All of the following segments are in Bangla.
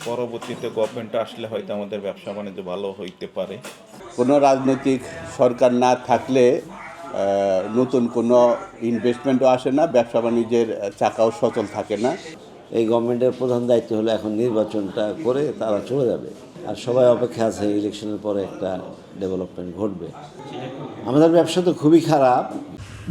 পরবর্তীতে গভর্নমেন্টটা আসলে হয়তো আমাদের ব্যবসা বাণিজ্য ভালো হইতে পারে। কোনো রাজনৈতিক সরকার না থাকলে নতুন কোনো ইনভেস্টমেন্টও আসে না, ব্যবসা বাণিজ্যের চাকাও সচল থাকে না। এই গভর্নমেন্টের প্রধান দায়িত্ব হলো এখন নির্বাচনটা করে তারা চলে যাবে, আর সবাই অপেক্ষা আছে ইলেকশনের পরে একটা ডেভেলপমেন্ট ঘটবে। আমাদের ব্যবসা তো খুবই খারাপ।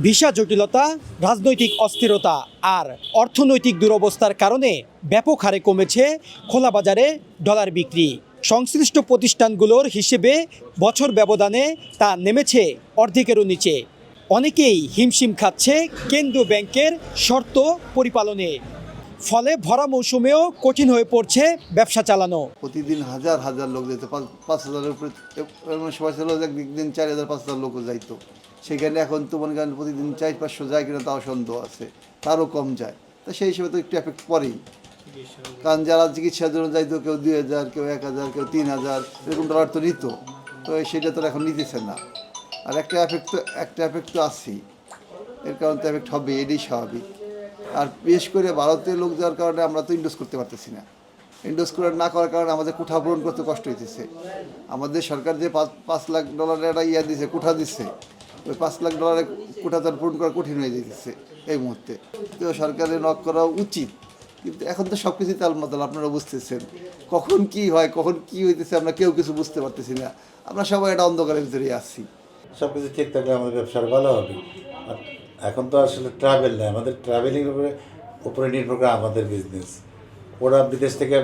ভিসা জটিলতা, রাজনৈতিক অস্থিরতা আর অর্থনৈতিক দুরবস্থার কারণে ব্যাপক হারে কমেছে খোলা বাজারে ডলার বিক্রি। সংশ্লিষ্ট প্রতিষ্ঠানগুলোর হিসেবে বছর ব্যবধানে তা নেমেছে অর্ধেকেরও নিচে। অনেকেই হিমশিম খাচ্ছে কেন্দ্রীয় ব্যাংকের শর্ত পরিপালনে। ফলে ভরা মৌসুমেও কঠিন হয়ে পড়ছে ব্যবসা চালানো। প্রতিদিন হাজার হাজার লোক যেত, 5,000-এর উপরে সময় ছিল, একদিন 4,000-5,000 লোকও যাইতো। সেখানে এখন তো মনে করেন প্রতিদিন 400-500 যায় কিনা তাও সন্দেহ আছে, তারও কম যায়। তো সেই হিসেবে তো একটু এফেক্ট পড়েই, কারণ যারা চিকিৎসার জন্য যাইতো কেউ 2,000, কেউ 1,000, কেউ 3,000 এরকম ডলার তো নিত, তো সেটা তো এখন নিতেছে না। আর একটা এফেক্ট তো আছেই, এর কারণ তো এফেক্ট হবে, এটাই স্বাভাবিক। আর বিশেষ করে ভারতের লোক যাওয়ার কারণে আমরা তো ইনভেস্ট করতে পারতেছি না। ইনভেস্ট না করার কারণে আমাদের কোঠা পূরণ করতে কষ্ট হইতেছে। আমাদের সরকার যে $5 লাখ একটা দিছে, কোঠা দিচ্ছে, ওই $5 লাখ কোঠা তার পূরণ করা কঠিন হয়ে যেতেছে এই মুহূর্তে। তো সরকারের নক করা উচিত, কিন্তু এখন তো সব কিছুই তালমাতাল, আপনারা বুঝতেছেন। কখন কি হয়, কখন কি হইতেছে আমরা কেউ কিছু বুঝতে পারতেছি না। আমরা সবাই একটা অন্ধকারের ভিতরেই আসছি। সব কিছু ঠিক থাকলে আমাদের ব্যবসার ভালো হবে। আর এখন তো আসলে ট্রাভেল নেই, আমাদের ট্রাভেলিংয়ের উপরে নির্ভর করে আমাদের বিজনেস। ওরা বিদেশ থেকে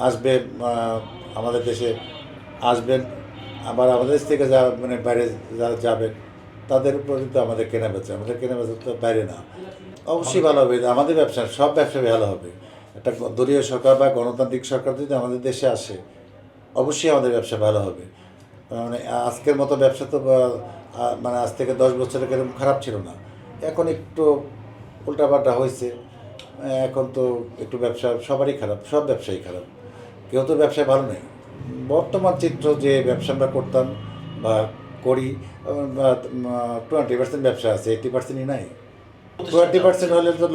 আসবে, আমাদের দেশে আসবেন, আবার আমাদের দেশ থেকে মানে বাইরে যারা যাবেন তাদের উপর কিন্তু আমাদের কেনাবেচা তো বাইরে না। অবশ্যই ভালো হবে আমাদের ব্যবসা, সব ব্যবসা ভালো হবে। একটা দলীয় সরকার বা গণতান্ত্রিক সরকার যদি আমাদের দেশে আসে, অবশ্যই আমাদের ব্যবসা ভালো হবে। মানে আজকের মতো ব্যবসা তো মানে আজ থেকে 10 বছরের এরকম খারাপ ছিল না, এখন একটু উল্টাপাল্টা হয়েছে। এখন তো একটু ব্যবসা সবারই খারাপ, সব ব্যবসায়ী খারাপ, কেউ তো ব্যবসায় ভালো নেই। বর্তমান চিত্র যে ব্যবসা আমরা করতাম বা করি, 20% ব্যবসা আছে, 80%ই নাই। 20% হলে তো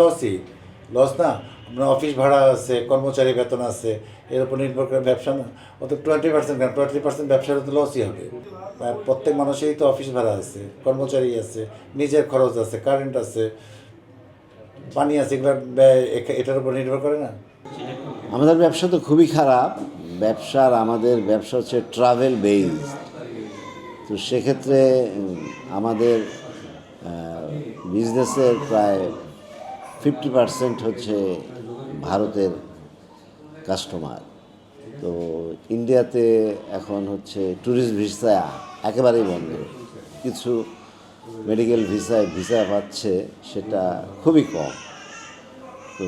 লস না। আপনার অফিস ভাড়া আছে, কর্মচারী বেতন আছে, এর উপর নির্ভর করে ব্যবসা না। অত 20% ব্যবসার তো লসই হবে। প্রত্যেক মানুষেরই তো অফিস ভাড়া আছে, কর্মচারী আছে, নিজের খরচ আছে, কারেন্ট আছে, পানি আছে, এগুলো এটার উপর নির্ভর করে না। আমাদের ব্যবসা তো খুবই খারাপ। আমাদের ব্যবসা হচ্ছে ট্রাভেল বেসড। তো সেক্ষেত্রে আমাদের বিজনেসের প্রায় 50% হচ্ছে ভারতের কাস্টমার। তো ইন্ডিয়াতে এখন হচ্ছে ট্যুরিস্ট ভিসা একেবারেই বন্ধ। কিছু মেডিকেল ভিসা পাচ্ছে, সেটা খুবই কম। তো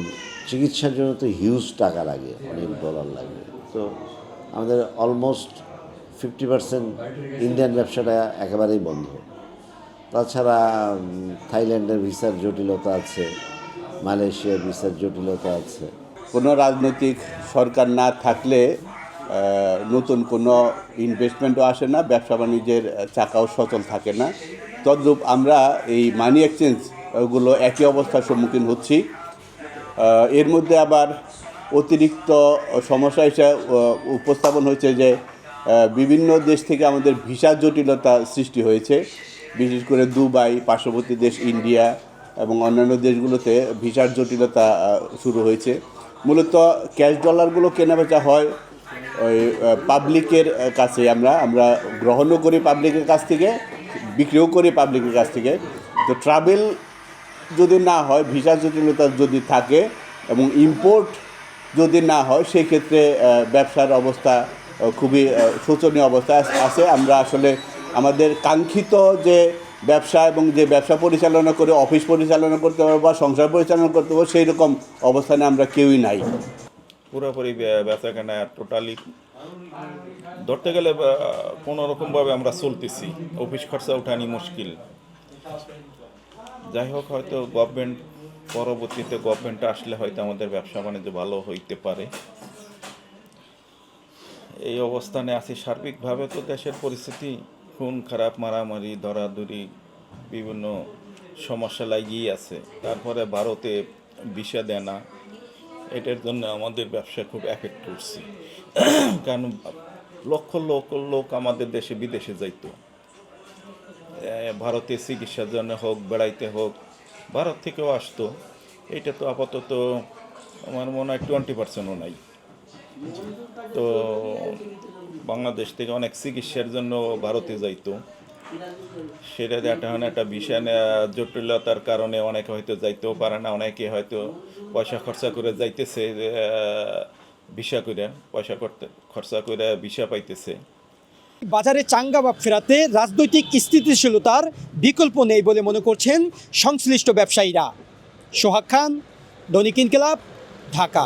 চিকিৎসার জন্য তো হিউজ টাকা লাগে, অনেক ডলার লাগে। তো আমাদের অলমোস্ট 50% ইন্ডিয়ান ব্যবসাটা একেবারেই বন্ধ। তাছাড়া থাইল্যান্ডের ভিসার জটিলতা আছে, মালয়েশিয়ার ভিসার জটিলতা আছে। কোনো রাজনৈতিক সরকার না থাকলে নতুন কোনো ইনভেস্টমেন্টও আসে না, ব্যবসা বাণিজ্যের চাকাও সচল থাকে না। তদ্রূপ আমরা এই মানি এক্সচেঞ্জ ওগুলো একই অবস্থার সম্মুখীন হচ্ছি। এর মধ্যে আবার অতিরিক্ত সমস্যা হিসেবে উপস্থাপন হয়েছে যে বিভিন্ন দেশ থেকে আমাদের ভিসা জটিলতা সৃষ্টি হয়েছে, বিশেষ করে দুবাই, পার্শ্ববর্তী দেশ ইন্ডিয়া এবং অন্যান্য দেশগুলোতে ভিসার জটিলতা শুরু হয়েছে। মূলত ক্যাশ ডলারগুলো কেনাবেচা হয় ওই পাবলিকের কাছে, আমরা গ্রহণও করি পাবলিকের কাছ থেকে, বিক্রিও করি পাবলিকের কাছ থেকে। তো ট্রাভেল যদি না হয়, ভিসা জটিলতা যদি থাকে এবং ইম্পোর্ট যদি না হয়, সেই ক্ষেত্রে ব্যবসার অবস্থা খুবই শোচনীয় অবস্থায় আছে। আমরা আসলে আমাদের কাঙ্ক্ষিত যে ব্যবসা এবং যে ব্যবসা পরিচালনা করে অফিস পরিচালনা করতে পারবো বা সংসার পরিচালনা করতে পারবো, সেই রকম অবস্থানে আমরা কেউই নাই। পুরোপুরি বেচা কেনা টোটালি ধরতে গেলে কোনোরকমভাবে আমরা চলতেছি, অফিস খরচা ওঠানি মুশকিল। যাই হোক, হয়তো পরবর্তীতে গভর্নমেন্টটা আসলে হয়তো আমাদের ব্যবসা বাণিজ্য ভালো হইতে পারে। এই অবস্থানে আছে। সার্বিকভাবে তো দেশের পরিস্থিতি খুন খারাপ, মারামারি, ধরাধরি, বিভিন্ন সমস্যা লাগিয়েই আছে। তারপরে ভারতে ভিসা দেয় না, এটার জন্য আমাদের ব্যবসা খুব এফেক্ট করছে। কারণ লক্ষ লোক আমাদের দেশে বিদেশে যাইতো, ভারতে চিকিৎসার জন্য হোক, বেড়াইতে হোক, ভারত থেকেও আসতো। এটা তো আপাতত আমার মনে হয় 20%ও নাই। তো বাংলাদেশ থেকে অনেক চিকিৎসার জন্য ভারতে যাইতো, সেটা একটা বিষয় জটিলতার কারণে অনেকে হয়তো যাইতেও পারে না, অনেকে হয়তো পয়সা খরচা করে যাইতেছে, ভিসা করে খরচা করে ভিসা পাইতেছে। বাজারে চাঙ্গা ভাব ফেরাতে রাজনৈতিক স্থিতিশীলতার বিকল্প নেই বলে মনে করছেন সংশ্লিষ্ট ব্যবসায়ীরা। সোহাগ খান, দৈনিক ইনকিলাব, ঢাকা।